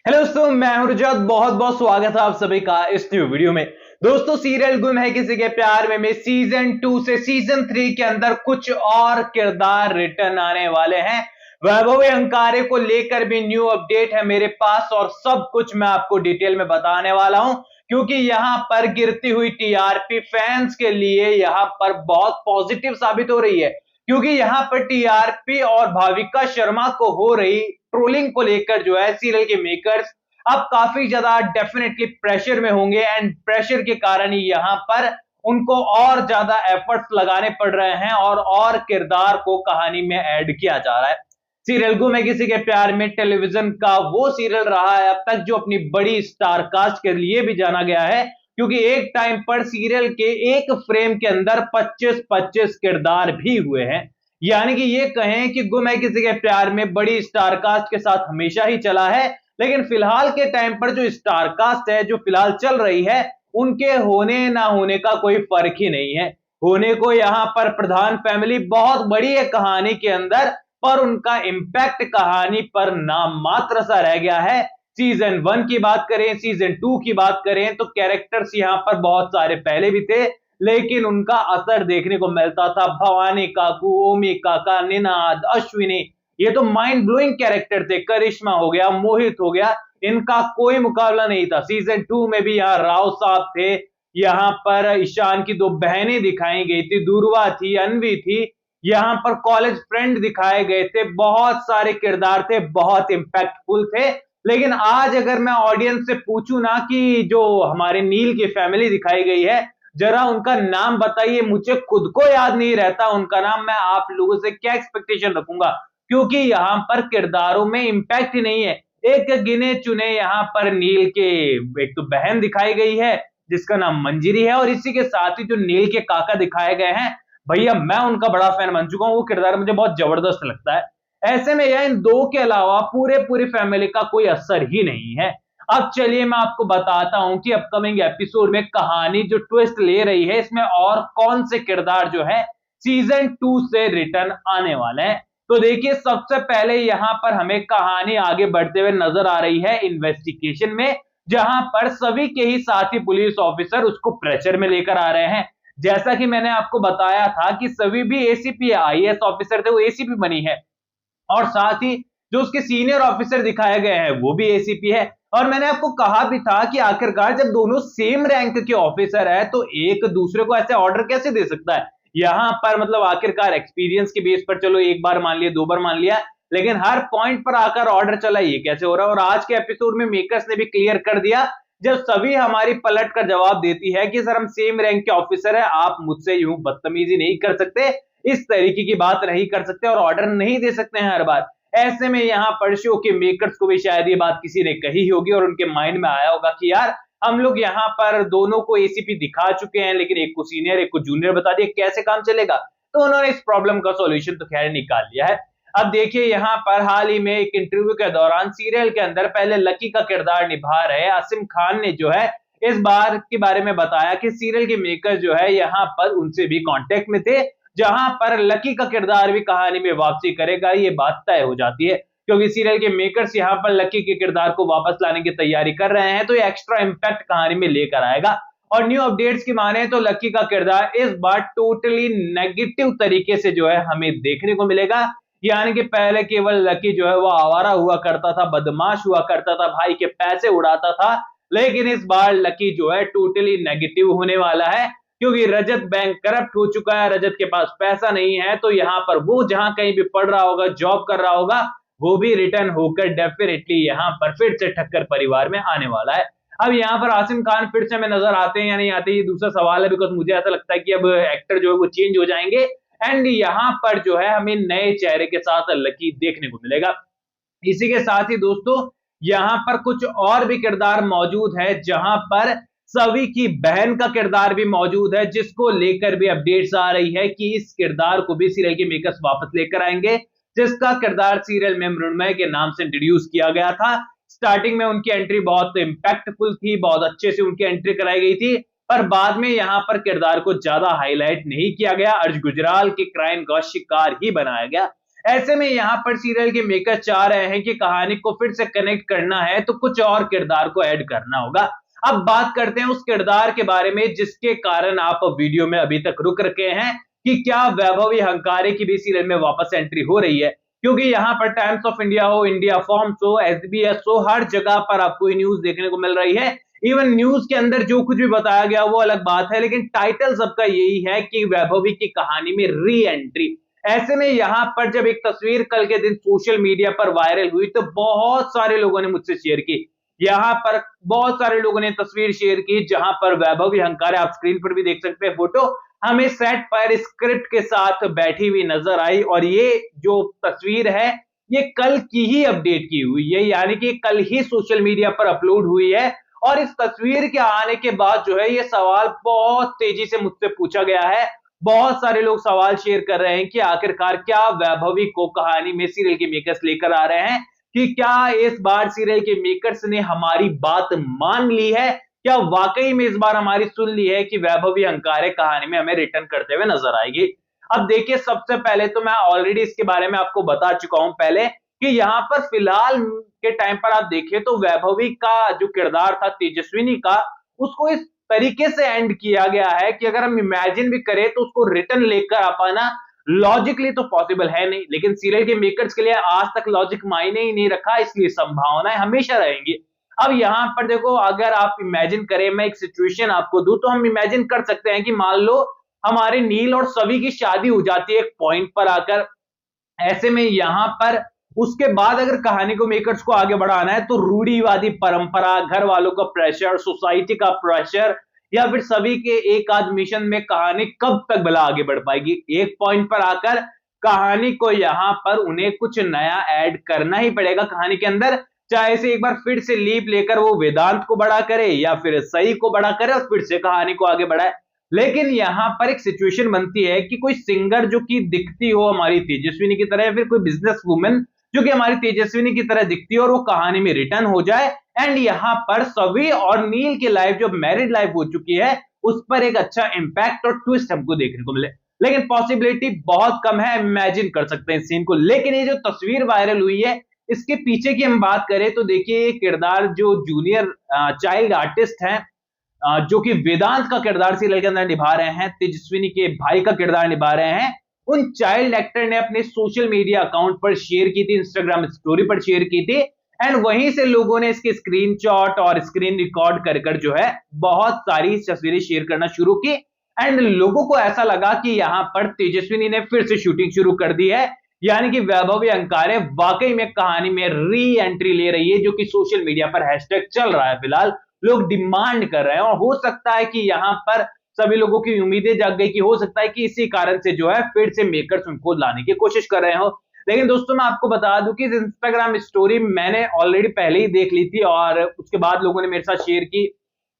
Hello दोस्तों, मैं हूं रुजत। बहुत बहुत स्वागत है आप सभी का इस न्यू वीडियो में। दोस्तों, सीरियल गुम है किसी के प्यार में सीजन 2 से सीजन 3 के अंदर कुछ और किरदार रिटर्न आने वाले हैं। वैभव अंकारे को लेकर भी न्यू अपडेट है मेरे पास और सब कुछ मैं आपको डिटेल में बताने वाला हूं, क्योंकि यहां पर गिरती हुई टीआरपी फैंस के लिए यहां पर बहुत पॉजिटिव साबित हो रही है, क्योंकि यहां पर टीआरपी और भाविका शर्मा को हो रही ट्रोलिंग को लेकर जो है सीरियल के मेकर्स अब काफी ज्यादा डेफिनेटली प्रेशर में होंगे एंड प्रेशर के कारण ही यहां पर उनको और ज्यादा एफर्ट्स लगाने पड़ रहे हैं और किरदार को कहानी में ऐड किया जा रहा है। सीरियल गुम है किसी के प्यार में टेलीविजन का वो सीरियल रहा है अब तक जो अपनी बड़ी स्टार कास्ट के लिए भी जाना गया है, क्योंकि एक टाइम पर सीरियल के एक फ्रेम के अंदर 25-25 किरदार भी हुए हैं। यानी कि ये कहें कि गुम है किसी के प्यार में बड़ी स्टार कास्ट के साथ हमेशा ही चला है, लेकिन फिलहाल के टाइम पर जो स्टार कास्ट है जो फिलहाल चल रही है उनके होने ना होने का कोई फर्क ही नहीं है। होने को यहां पर प्रधान फैमिली बहुत बड़ी है कहानी के अंदर, पर उनका इंपैक्ट कहानी पर नाम मात्र सा रह गया है। सीजन 1 की बात करें, सीजन 2 की बात करें तो कैरेक्टर्स यहां पर बहुत सारे पहले भी थे, लेकिन उनका असर देखने को मिलता था। भवानी काकू, ओमी काका, निनाद, अश्विनी, ये तो माइंड ब्लोइंग कैरेक्टर थे। करिश्मा हो गया, मोहित हो गया, इनका कोई मुकाबला नहीं था। सीजन 2 में भी यहाँ राव साहब थे, यहाँ पर ईशान की दो बहनें दिखाई गई थी, दुर्वा थी, अनवी थी, यहाँ पर कॉलेज फ्रेंड दिखाए गए थे। बहुत सारे किरदार थे, बहुत इंपैक्टफुल थे। लेकिन आज अगर मैं ऑडियंस से पूछूं ना कि जो हमारे नील की फैमिली दिखाई गई है, जरा उनका नाम बताइए, मुझे खुद को याद नहीं रहता उनका नाम। मैं आप लोगों से क्या एक्सपेक्टेशन रखूंगा, क्योंकि यहां पर किरदारों में इंपैक्ट ही नहीं है। एक गिने चुने यहां पर नील के एक तो बहन दिखाई गई है जिसका नाम मंजिरी है, और इसी के साथ ही जो नील के काका दिखाए गए हैं, भैया मैं उनका बड़ा फैन बन चुका हूं। वो किरदार मुझे बहुत जबरदस्त लगता है। ऐसे में यह इन दो के अलावा पूरी फैमिली का कोई असर ही नहीं है। अब चलिए मैं आपको बताता हूं कि अपकमिंग एपिसोड में कहानी जो ट्विस्ट ले रही है, इसमें और कौन से किरदार जो है सीजन 2 से रिटर्न आने वाले हैं। तो देखिए, सबसे पहले यहां पर हमें कहानी आगे बढ़ते हुए नजर आ रही है इन्वेस्टिगेशन में, जहां पर सभी के ही साथी पुलिस ऑफिसर उसको प्रेशर में लेकर आ रहे हैं। जैसा कि मैंने आपको बताया था कि सभी भी एसीपी आईएएस ऑफिसर थे, वो एसीपी बनी है, और साथ ही जो उसके सीनियर ऑफिसर दिखाए गए हैं वो भी एसीपी है। और मैंने आपको कहा भी था कि आखिरकार जब दोनों सेम रैंक के ऑफिसर है तो एक दूसरे को ऐसे ऑर्डर कैसे दे सकता है। यहां पर मतलब आखिरकार एक्सपीरियंस के बेस पर चलो एक बार मान लिया, दो बार मान लिया, लेकिन हर पॉइंट पर आकर ऑर्डर चला, ये कैसे हो रहा है। और आज के एपिसोड में मेकर्स ने भी क्लियर कर दिया, जब सभी हमारी पलट कर जवाब देती है कि सर हम सेम रैंक के ऑफिसर है, आप मुझसे यूं बदतमीजी नहीं कर सकते, इस तरीके की बात नहीं कर सकते और ऑर्डर नहीं दे सकते हैं हर बार। ऐसे में यहाँ पर शो के मेकर्स को भी शायद ये बात किसी ने कही होगी और उनके माइंड में आया होगा कि यार हम लोग यहाँ पर दोनों को एसीपी दिखा चुके हैं, लेकिन एक को सीनियर एक को जूनियर बता दिया, कैसे काम चलेगा। तो उन्होंने इस प्रॉब्लम का सॉल्यूशन तो खैर निकाल लिया है। अब देखिए, यहाँ पर हाल ही में एक इंटरव्यू के दौरान सीरियल के अंदर पहले लकी का किरदार निभा रहे आसिम खान ने जो है इस बार के बारे में बताया कि सीरियल के मेकर जो है यहाँ पर उनसे भी कांटेक्ट में थे, जहां पर लकी का किरदार भी कहानी में वापसी करेगा, ये बात तय हो जाती है, क्योंकि सीरियल के मेकर्स यहां पर लकी के किरदार को वापस लाने की तैयारी कर रहे हैं, तो ये एक्स्ट्रा इंपैक्ट कहानी में लेकर आएगा। और न्यू अपडेट्स की माने तो लकी का किरदार इस बार टोटली नेगेटिव तरीके से जो है हमें देखने को मिलेगा। यानी कि पहले केवल लकी जो है वो आवारा हुआ करता था, बदमाश हुआ करता था, भाई के पैसे उड़ाता था, लेकिन इस बार लकी जो है टोटली नेगेटिव होने वाला है, क्योंकि रजत बैंक करप्ट हो चुका है, रजत के पास पैसा नहीं है। तो यहाँ पर वो जहां कहीं भी पढ़ रहा होगा, जॉब कर रहा होगा, वो भी रिटर्न होकर डेफिनेटली यहाँ पर फिर से ठक्कर परिवार में आने वाला है। अब यहाँ पर आसिम खान फिर से हमें नजर आते हैं या नहीं आते, ये दूसरा सवाल है, बिकॉज मुझे ऐसा लगता है कि अब एक्टर जो है वो चेंज हो जाएंगे एंड यहाँ पर जो है हमें नए चेहरे के साथ लकी देखने को मिलेगा। इसी के साथ ही दोस्तों यहाँ पर कुछ और भी किरदार मौजूद है, जहां पर सभी की बहन का किरदार भी मौजूद है, जिसको लेकर भी अपडेट्स आ रही है कि इस किरदार को भी सीरियल के मेकर्स वापस लेकर आएंगे, जिसका किरदार सीरियल में मृण्मय के नाम से इंट्रोड्यूस किया गया था। स्टार्टिंग में उनकी एंट्री बहुत इंपैक्टफुल थी, बहुत अच्छे से उनकी एंट्री कराई गई थी, पर बाद में यहां पर किरदार को ज्यादा हाईलाइट नहीं किया गया, अर्ज गुजराल के क्राइम का शिकार ही बनाया गया। ऐसे में यहाँ पर सीरियल के मेकर चाह रहे हैं कि कहानी को फिर से कनेक्ट करना है तो कुछ और किरदार को ऐड करना होगा। अब बात करते हैं उस किरदार के बारे में जिसके कारण आप वीडियो में अभी तक रुक रखे हैं कि क्या वैभवी हंकारे की भी सीरियल में वापस एंट्री हो रही है, क्योंकि यहाँ पर टाइम्स ऑफ इंडिया हो, इंडिया फॉर्म्स हो, SBS हो, हर जगह पर आपको ये न्यूज देखने को मिल रही है। इवन न्यूज के अंदर जो कुछ भी बताया गया वो अलग बात है, लेकिन टाइटल सबका यही है कि वैभवी की कहानी में री एंट्री। ऐसे में यहाँ पर जब एक तस्वीर कल के दिन सोशल मीडिया पर वायरल हुई तो बहुत सारे लोगों ने मुझसे शेयर की। यहाँ पर बहुत सारे लोगों ने तस्वीर शेयर की जहां पर वैभवी हंकारे, आप स्क्रीन पर भी देख सकते हैं फोटो, हमें सेट पर स्क्रिप्ट के साथ बैठी हुई नजर आई। और ये जो तस्वीर है ये कल की ही अपडेट की हुई है, यानी कि कल ही सोशल मीडिया पर अपलोड हुई है। और इस तस्वीर के आने के बाद जो है ये सवाल बहुत तेजी से मुझसे पूछा गया है। बहुत सारे लोग सवाल शेयर कर रहे हैं कि आखिरकार क्या वैभवी को कहानी में सीरियल के मेकर्स लेकर आ रहे हैं, कि क्या इस बार सीरियल के मेकर्स ने हमारी बात मान ली है, क्या वाकई में इस बार हमारी सुन ली है कि वैभवी हंकारे कहानी में हमें रिटर्न करते हुए नजर आएगी। अब देखिए, सबसे पहले तो मैं ऑलरेडी इसके बारे में आपको बता चुका हूं पहले कि यहां पर फिलहाल के टाइम पर आप देखें तो वैभवी का जो किरदार था तेजस्विनी का, उसको इस तरीके से एंड किया गया है कि अगर हम इमेजिन भी करें तो उसको रिटर्न लेकर आ पाना लॉजिकली तो पॉसिबल है नहीं, लेकिन सीरियल के मेकर्स के लिए आज तक लॉजिक मायने ही नहीं रखा, इसलिए संभावनाएं हमेशा रहेंगी। अब यहां पर देखो, अगर आप इमेजिन करें, मैं एक सिचुएशन आपको दूं तो हम इमेजिन कर सकते हैं कि मान लो हमारे नील और सभी की शादी हो जाती है एक पॉइंट पर आकर। ऐसे में यहां पर उसके बाद अगर कहानी को मेकर्स को आगे बढ़ाना है तो रूढ़िवादी परंपरा, घर वालों का प्रेशर, सोसाइटी का प्रेशर, या फिर सभी के एक आध मिशन में कहानी कब तक भला आगे बढ़ पाएगी। एक पॉइंट पर आकर कहानी को यहां पर उन्हें कुछ नया ऐड करना ही पड़ेगा कहानी के अंदर, चाहे से एक बार फिर से लीप लेकर वो वेदांत को बड़ा करे या फिर सही को बड़ा करे और फिर से कहानी को आगे बढ़ाए। लेकिन यहां पर एक सिचुएशन बनती है कि कोई सिंगर जो कि दिखती हो हमारी तेजस्विनी की तरह, या फिर कोई बिजनेस वुमेन जो कि हमारी तेजस्विनी की तरह दिखती है और वो कहानी में रिटर्न हो जाए, एंड यहाँ पर सभी और नील की लाइफ जो मैरिड लाइफ हो चुकी है उस पर एक अच्छा इंपैक्ट और ट्विस्ट हमको देखने को मिले। लेकिन पॉसिबिलिटी बहुत कम है, इमेजिन कर सकते हैं इस सीन को। लेकिन ये जो तस्वीर वायरल हुई है इसके पीछे की हम बात करें तो देखिए, ये किरदार जो जूनियर चाइल्ड आर्टिस्ट हैं जो कि वेदांत का किरदार सीरियल के अंदर निभा रहे हैं, तेजस्विनी के भाई का किरदार निभा रहे हैं, उन चाइल्ड एक्टर ने अपने सोशल मीडिया अकाउंट पर शेयर की थी, इंस्टाग्राम स्टोरी पर शेयर की थी, एंड वहीं से लोगों ने इसके स्क्रीनशॉट और स्क्रीन रिकॉर्ड कर कर जो है बहुत सारी तस्वीरें शेयर करना शुरू की। एंड लोगों को ऐसा लगा कि यहां पर तेजस्विनी ने फिर से शूटिंग शुरू कर दी है, यानी कि वैभवी हंकारे वाकई में कहानी में री एंट्री ले रही है, जो कि सोशल मीडिया पर हैशटैग चल रहा है। फिलहाल लोग डिमांड कर रहे हैं और हो सकता है कि यहां पर सभी लोगों की उम्मीदें जाग गई कि हो सकता है कि इसी कारण से जो है फिर से मेकर्स उनको लाने की कोशिश कर रहे हो। लेकिन दोस्तों, मैं आपको बता दूं कि इस इंस्टाग्राम स्टोरी मैंने ऑलरेडी पहले ही देख ली थी और उसके बाद लोगों ने मेरे साथ शेयर की,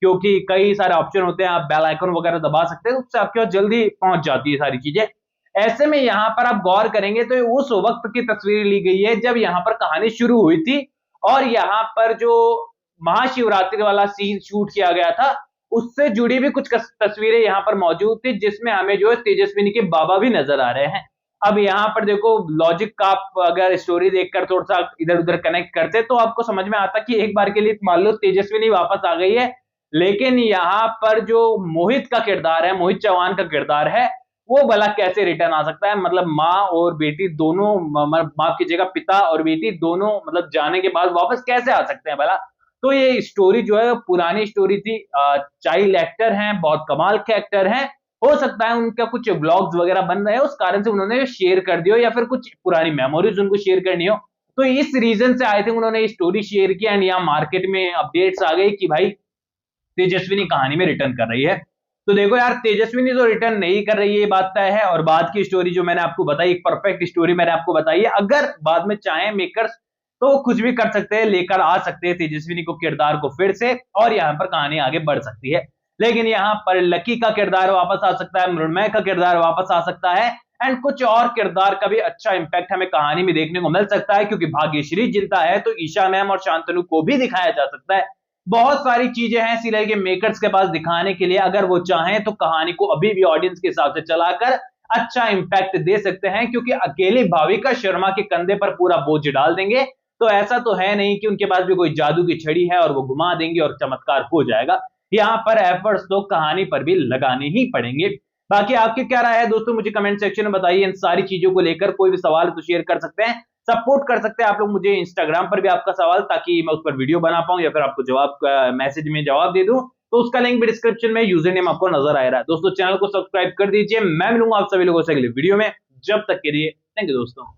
क्योंकि कई सारे ऑप्शन होते हैं, आप बेल आइकन वगैरह दबा सकते हैं, उससे आपके पास जल्दी पहुंच जाती है सारी चीजें। ऐसे में यहां पर आप गौर करेंगे तो उस वक्त की तस्वीर ली गई है जब यहां पर कहानी शुरू हुई थी, और यहां पर जो महाशिवरात्रि वाला सीन शूट किया गया था उससे जुड़ी भी कुछ तस्वीरें यहां पर मौजूद थी, जिसमें हमें जो है तेजस्विनी के बाबा भी नजर आ रहे हैं। अब यहां पर देखो, लॉजिक का आप अगर स्टोरी देखकर थोड़ा सा इधर उधर कनेक्ट करते तो आपको समझ में आता कि एक बार के लिए मान लो तेजस्विनी वापस आ गई है, लेकिन यहां पर जो मोहित का किरदार है, मोहित चौहान का किरदार है, वो भला कैसे रिटर्न आ सकता है। मतलब माँ और बेटी दोनों, माफ कीजिएगा, पिता और बेटी दोनों मतलब जाने के बाद वापस कैसे आ सकते हैं भला। तो ये स्टोरी जो है पुरानी स्टोरी थी, चाइल्ड एक्टर हैं, बहुत कमाल के एक्टर हैं, हो सकता है उनका कुछ व्लॉग्स वगैरह बन रहे हैं, उस कारण से उन्होंने शेयर कर दिया, या फिर कुछ पुरानी मेमोरीज उनको शेयर करनी हो, तो इस रीजन से आई थिंक उन्होंने स्टोरी शेयर किया। एंड यहाँ मार्केट में अपडेट्स आ गई कि भाई तेजस्विनी कहानी में रिटर्न कर रही है। तो देखो यार, तेजस्विनी तो रिटर्न नहीं कर रही है, ये बात तय है। और बाद की स्टोरी जो मैंने आपको बताई, एक परफेक्ट स्टोरी मैंने आपको बताई है, अगर बाद में चाहे मेकर्स तो वो कुछ भी कर सकते हैं, लेकर आ सकते हैं तेजस्विनी को किरदार को फिर से, और यहाँ पर कहानी आगे बढ़ सकती है। लेकिन यहाँ पर लकी का किरदार वापस आ सकता है, मृण्मय का किरदार वापस आ सकता है, एंड कुछ और किरदार का भी अच्छा इंपैक्ट हमें कहानी में देखने को मिल सकता है, क्योंकि भाग्यश्री जिंदा है तो ईशा मैम और शांतनु को भी दिखाया जा सकता है। बहुत सारी चीजें हैं सीरियल के मेकर्स के पास दिखाने के लिए, अगर वो चाहें तो कहानी को अभी भी ऑडियंस के हिसाब से चलाकर अच्छा इंपैक्ट दे सकते हैं, क्योंकि अकेले भाविका शर्मा के कंधे पर पूरा बोझ डाल देंगे तो ऐसा तो है नहीं कि उनके पास भी कोई जादू की छड़ी है और वो घुमा देंगे और चमत्कार हो जाएगा। यहाँ पर एफर्ट्स तो कहानी पर भी लगाने ही पड़ेंगे। बाकी आपकी क्या राय है दोस्तों, मुझे कमेंट सेक्शन में बताइए। इन सारी चीजों को लेकर कोई भी सवाल तो शेयर कर सकते हैं, सपोर्ट कर सकते हैं आप लोग मुझे इंस्टाग्राम पर भी आपका सवाल, ताकि मैं उस पर वीडियो बना पाऊं या फिर आपको जवाब मैसेज में जवाब दे दूं। तो उसका लिंक भी डिस्क्रिप्शन में, यूजर नेम आपको नजर आ रहा है। दोस्तों चैनल को सब्सक्राइब कर दीजिए। मैं मिलूंगा आप सभी लोगों से अगले वीडियो में, जब तक के लिए थैंक यू दोस्तों।